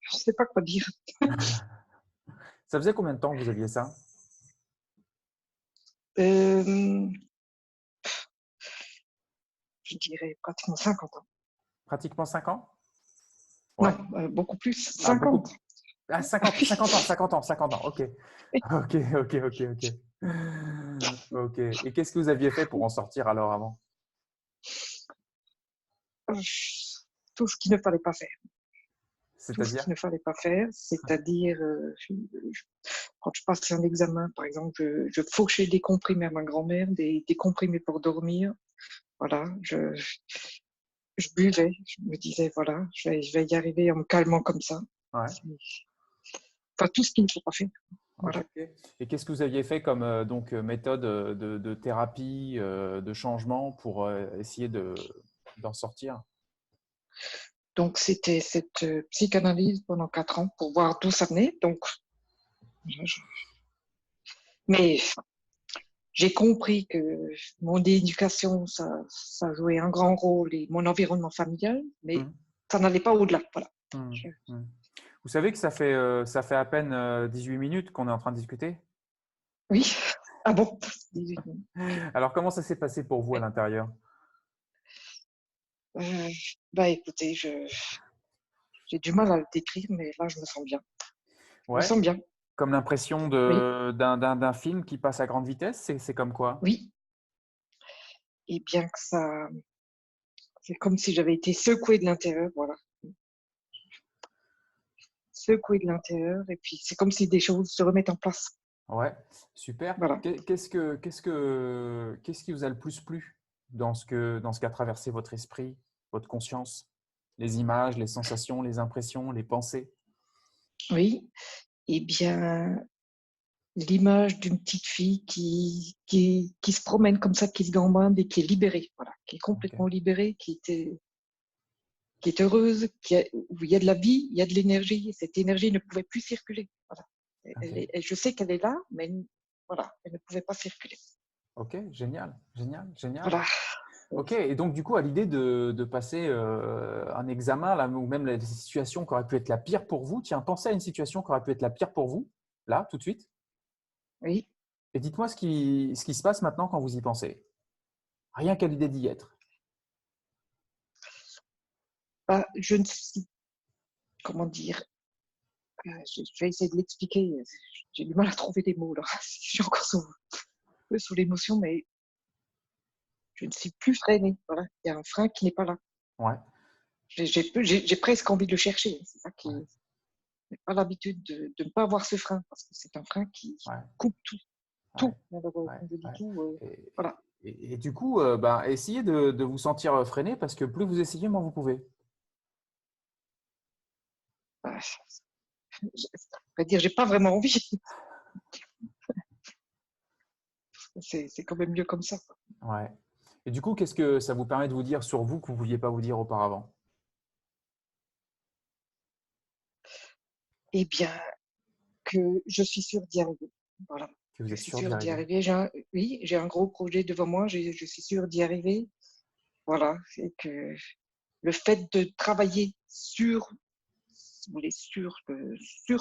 je sais pas quoi dire. Ça faisait combien de temps que vous aviez ça? Euh, je dirais pratiquement 50 ans. Pratiquement 5 ans? Ouais. Non, beaucoup plus, Ah, 50. beaucoup. Ah, 50, 50 ans, 50 ans, 50 ans. OK. OK, OK, OK, OK. OK. Et qu'est-ce que vous aviez fait pour en sortir alors avant? Euh, Tout ce qu'il ne fallait pas faire. Tout ce C'est-à-dire? qu'il ne fallait pas faire, c'est-à-dire, quand je passais un examen, par exemple, je fauchais des comprimés à ma grand-mère, des comprimés pour dormir. Voilà, je buvais, je me disais, voilà, je vais y arriver en me calmant comme ça. Ouais. C'est- Enfin, tout ce qu'il ne faut pas faire. OK, Voilà. OK. Et qu'est-ce que vous aviez fait comme méthode de thérapie, de changement pour essayer d'en sortir? Donc, c'était cette psychanalyse pendant 4 ans pour voir d'où ça venait. Donc, je- mais j'ai compris que mon éducation, ça jouait un grand rôle et mon environnement familial, mais Hmm, ça n'allait pas au-delà. Voilà. hmm, Je- hmm. Vous savez que ça fait à peine 18 minutes qu'on est en train de discuter? Oui. Ah bon? 18 minutes. Ok. Alors, comment ça s'est passé pour vous à Ouais. l'intérieur? Euh, Bah écoutez, j'ai du mal à le décrire, mais là, je me sens bien. Je me Ouais, sens bien. comme l'impression Oui, d'un film qui passe à grande vitesse, c'est comme quoi? oui. Et bien que ça, c'est comme si j'avais été secouée de l'intérieur, voilà. Secouée de l'intérieur, et puis c'est comme si des choses se remettent en place. Ouais, super. Voilà. Qu'est-ce qui vous a le plus plu dans ce qu'a traversé votre esprit, votre conscience? Les images, les sensations, les impressions, les pensées? Oui. Et bien, l'image d'une petite fille qui se promène comme ça, qui se gambade et qui est libérée, voilà, qui est Ok, complètement libérée, qui est heureuse, où il y a de la vie, il y a de l'énergie, et cette énergie ne pouvait plus circuler. Voilà. ok, Je sais qu'elle est là, mais voilà, elle ne pouvait pas circuler. ok, génial, génial, génial. Voilà. Ok, et donc du coup, à l'idée de passer un examen, là, ou même la situation qui aurait pu être la pire pour vous, tiens, pensez à une situation qui aurait pu être la pire pour vous, là, tout de suite, Oui. et dites-moi ce qui se passe maintenant quand vous y pensez. Rien qu'à l'idée d'y être. Bah, je ne sais, comment dire, je vais essayer de l'expliquer. J'ai du mal à trouver des mots là. Je suis encore sous l'émotion, mais je ne suis plus freinée. Voilà. Il y a un frein qui n'est pas là. Ouais, J'ai presque envie de le chercher. C'est ça qui ouais, n'est pas l'habitude de ne pas avoir ce frein, parce que c'est un frein qui ouais, coupe tout. ouais, Tout. Alors, ouais, quand je dis ouais. tout, Et, voilà. et du coup, bah, essayez de vous sentir freiné parce que plus vous essayez, moins vous pouvez. Bah, je vais dire, j'ai pas vraiment envie. C'est quand même mieux comme ça. Ouais. Et du coup, qu'est-ce que ça vous permet de vous dire sur vous que vous ne pouviez pas vous dire auparavant? Eh bien, que je suis sûre d'y arriver. Voilà. Que vous Je êtes suis sûr d'y sûre d'y arriver? arriver. Oui, j'ai un gros projet devant moi. Je suis sûre d'y arriver. Voilà. Et que le fait de travailler si vous voulez, sur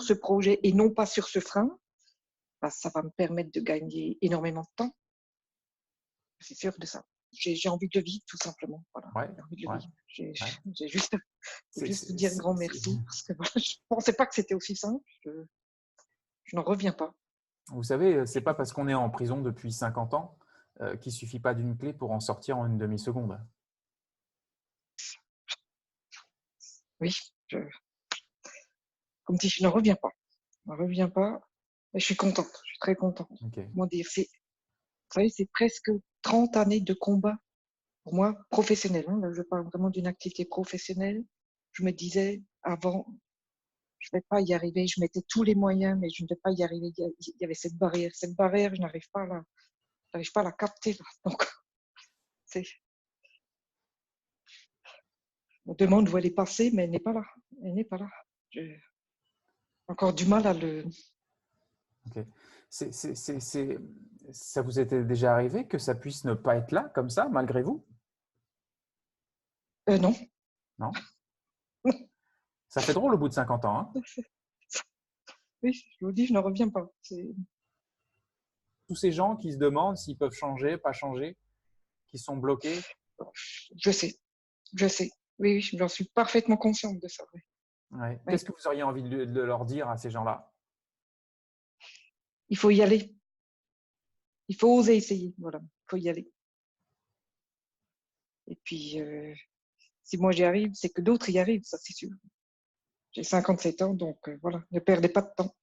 ce projet et non pas sur ce frein, bah, ça va me permettre de gagner énormément de temps. Je suis sûre de ça. J'ai envie de le vivre, tout simplement. Voilà. Ouais, J'ai envie de le ouais, vivre. ouais. J'ai juste, C'est, juste c'est- dire un c'est- grand c'est- merci parce que voilà, je ne pensais pas que c'était aussi simple. Je n'en reviens pas. Vous savez, c'est Je pas n'en parce reviens qu'on est en prison depuis 50 ans qu'il suffit pas d'une clé pour en sortir en une demi-seconde. Oui, je, comme si je n'en reviens pas. Je n'en reviens pas. Mais je suis contente. Je suis très contente. Ok. Comment dire, vous savez, c'est presque 30 années de combat pour moi, professionnel. Hein, là, je parle vraiment d'une activité professionnelle. Je me disais avant, je ne vais pas y arriver. Je mettais tous les moyens, mais je ne vais pas y arriver. Il y avait cette barrière. Cette barrière, je n'arrive pas à la capter. Là. Donc, c'est, on demande où elle est passée, mais elle n'est pas là. Elle n'est pas là. J'ai encore du mal à le. Ok. Ça vous était déjà arrivé que ça puisse ne pas être là comme ça, malgré vous? Non, Non? Ça fait drôle au bout de 50 ans. Hein. Oui, je vous dis, je n'en reviens pas. Tous ces gens qui se demandent s'ils peuvent changer, pas changer, qui sont bloqués. Je sais, je sais. Oui, oui, j'en suis parfaitement consciente de ça. Oui. Ouais. Oui. Qu'est-ce que vous auriez envie de leur dire à ces gens-là? Il faut y aller. Il faut oser essayer. Voilà, il faut y aller. Et puis, si moi j'y arrive, c'est que d'autres y arrivent, ça c'est sûr. J'ai 57 ans, donc voilà, ne perdez pas de temps.